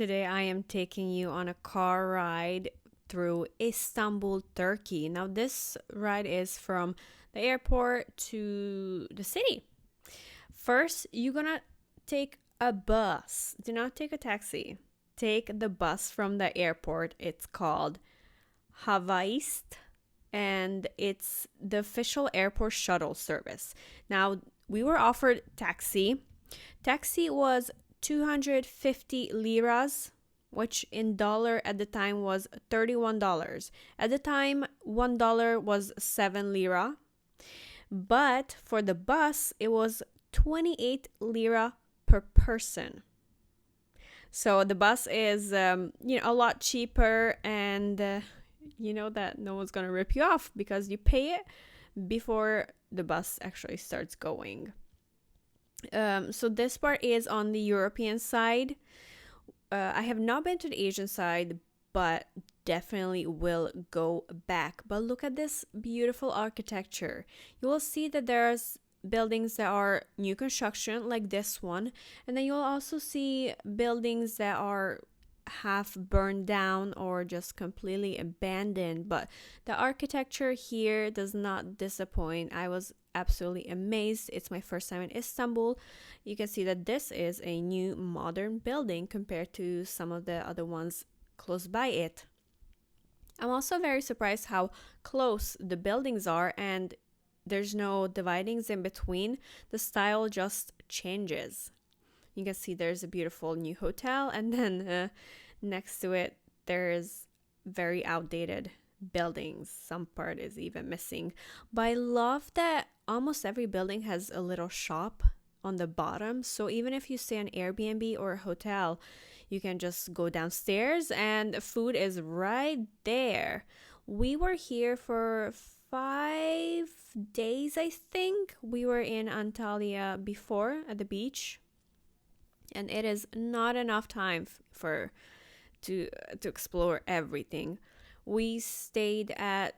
Today I am taking you on a car ride through Istanbul, Turkey. Now, this ride is from the airport to the city. First, you're gonna take a bus. Do not take a taxi. Take the bus from the airport. It's called Havaist, and it's the official airport shuttle service. Now, we were offered taxi. Taxi was 250 liras, which in dollar at the time was $31. At the time, $1 was 7 lira. But for the bus, it was 28 lira per person. So the bus is, a lot cheaper, and you know that no one's gonna rip you off because you pay it before the bus actually starts going. So this part is on the European side. I have not been to the Asian side, but definitely will go back. But look at this beautiful architecture. You will see that there's buildings that are new construction, like this one, and then you'll also see buildings that are half burned down or just completely abandoned. But the architecture here does not disappoint. I was absolutely amazed. It's my first time in Istanbul. You can see that this is a new modern building compared to some of the other ones close by it. I'm also very surprised how close the buildings are, and there's no dividings in between. The style just changes. You can see there's a beautiful new hotel, and then next to it there's very outdated buildings. Some part is even missing. But I love that almost every building has a little shop on the bottom. So even if you stay on Airbnb or a hotel, you can just go downstairs and food is right there. We were here for 5 days, I think. We were in Antalya before at the beach, and it is not enough time to explore everything. We stayed at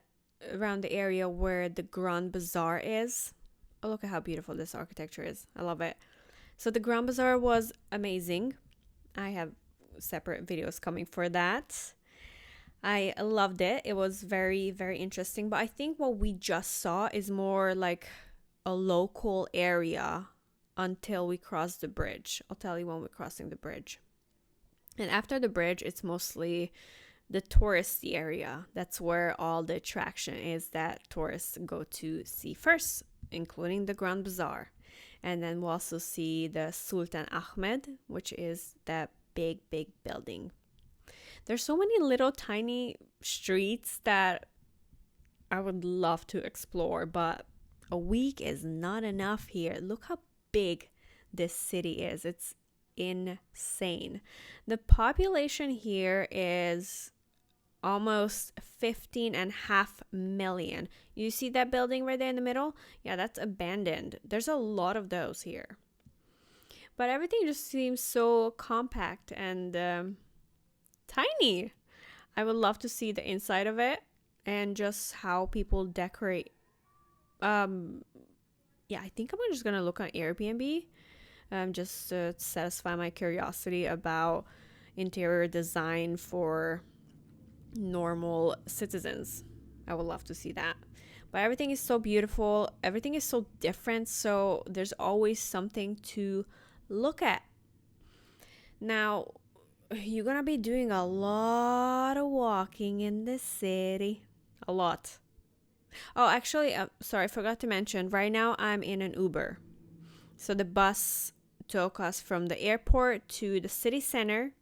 around the area where the Grand Bazaar is. Oh, look at how beautiful this architecture is. I love it. So the Grand Bazaar was amazing. I have separate videos coming for that. I loved it. It was very, very interesting. But I think what we just saw is more like a local area until we cross the bridge. I'll tell you when we're crossing the bridge. And after the bridge, it's mostly the touristy area. That's where all the attraction is that tourists go to see first, including the Grand Bazaar. And then we'll also see the Sultan Ahmed, which is that big, big building. There's so many little tiny streets that I would love to explore, but a week is not enough here. Look how big this city is. It's insane. The population here is almost 15.5 million. You see that building right there in the middle? Yeah, that's abandoned. There's a lot of those here. But everything just seems so compact and tiny. I would love to see the inside of it and just how people decorate. I think I'm just gonna look on Airbnb just to satisfy my curiosity about interior design for normal citizens. I would love to see that. But everything is so beautiful. Everything is so different. So there's always something to look at. Now, you're gonna be doing a lot of walking in the city. A lot. Oh, actually, sorry, I forgot to mention. Right now, I'm in an Uber. So the bus took us from the airport to the city center,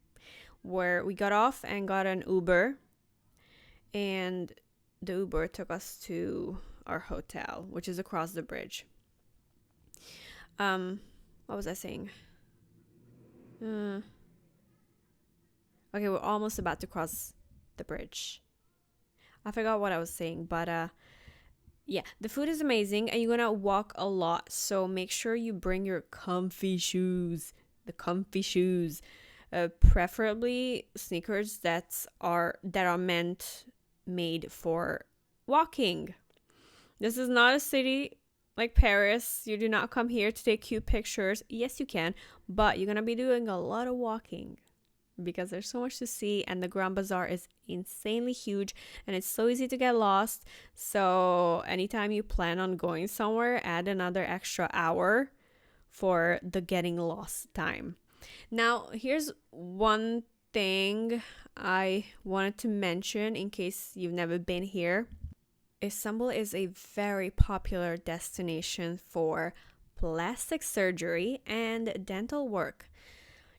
where we got off and got an Uber. And the Uber took us to our hotel, which is across the bridge. What was I saying? Okay, we're almost about to cross the bridge. I forgot what I was saying, but yeah, the food is amazing, and you're gonna walk a lot, so make sure you bring your comfy shoes. The comfy shoes, preferably sneakers that are made for walking. This is not a city like Paris. You do not come here to take cute pictures. Yes, you can, but you're gonna be doing a lot of walking. because there's so much to see, and the Grand Bazaar is insanely huge and it's so easy to get lost. So anytime you plan on going somewhere, add another extra hour for the getting lost time. Now, here's one thing I wanted to mention in case you've never been here. Istanbul is a very popular destination for plastic surgery and dental work.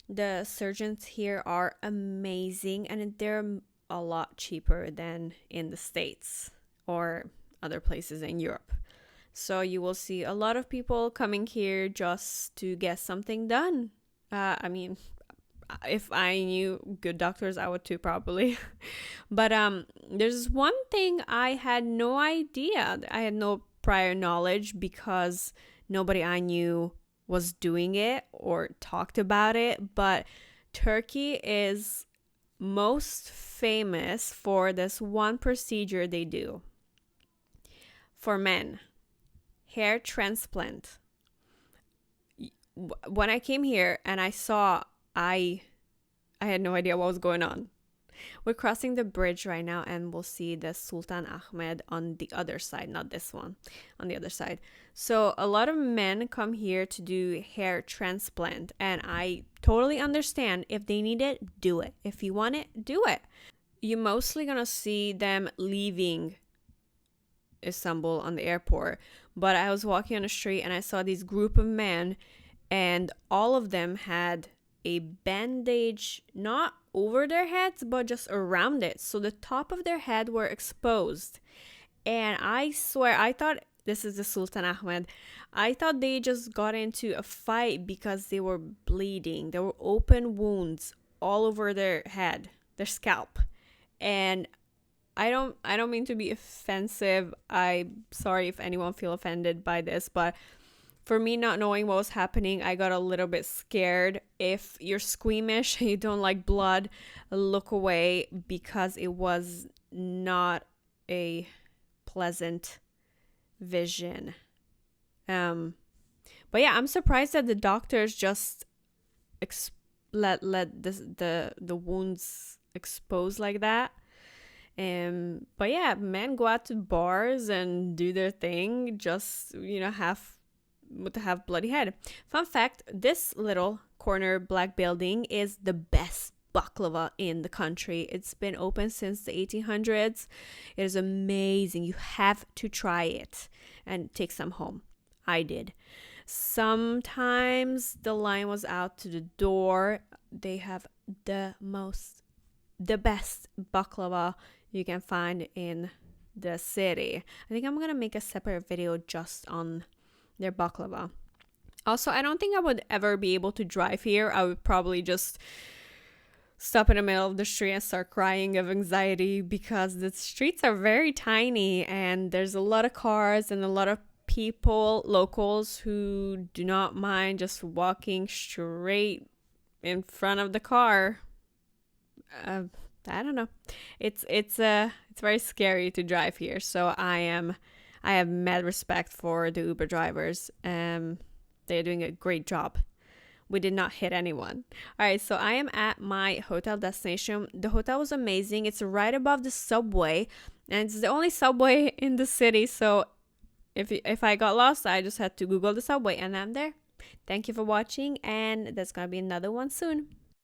The surgeons here are amazing and they're a lot cheaper than in the States or other places in Europe. So you will see a lot of people coming here just to get something done. I mean, if I knew good doctors, I would too, probably. But there's one thing I had no idea. I had no prior knowledge because nobody I knew was doing it or talked about it. But Turkey is most famous for this one procedure they do for men: hair transplant. When I came here and I saw, I had no idea what was going on. We're crossing the bridge right now and we'll see the Sultan Ahmed on the other side, not this one, on the other side. So a lot of men come here to do hair transplant, and I totally understand. If they need it, do it. If you want it, do it. You're mostly gonna see them leaving Istanbul on the airport, but I was walking on the street and I saw this group of men, and all of them had a bandage not over their heads but just around it, so the top of their head were exposed. And I swear, I thought, this is the Sultan Ahmed, I thought they just got into a fight because they were bleeding. There were open wounds all over their head, their scalp. And I don't mean to be offensive. I'm sorry if anyone feel offended by this, but for me, not knowing what was happening, I got a little bit scared. If you're squeamish and you don't like blood, look away, because it was not a pleasant vision. But yeah, I'm surprised that the doctors just let the wounds expose like that. But yeah, men go out to bars and do their thing, just have bloody head. Fun fact, this little corner black building is the best baklava in the country. It's been open since the 1800s. It is amazing. You have to try it and take some home. I did. Sometimes the line was out to the door. They have the best baklava you can find in the city. I think I'm gonna make a separate video just on their baklava. Also, I don't think I would ever be able to drive here. I would probably just stop in the middle of the street and start crying of anxiety, because the streets are very tiny and there's a lot of cars and a lot of people, locals, who do not mind just walking straight in front of the car. I don't know. It's very scary to drive here. So I have mad respect for the Uber drivers. They're doing a great job. We did not hit anyone. All right, so I am at my hotel destination. The hotel was amazing. It's right above the subway, and it's the only subway in the city. So if I got lost, I just had to Google the subway, and I'm there. Thank you for watching, and there's gonna be another one soon.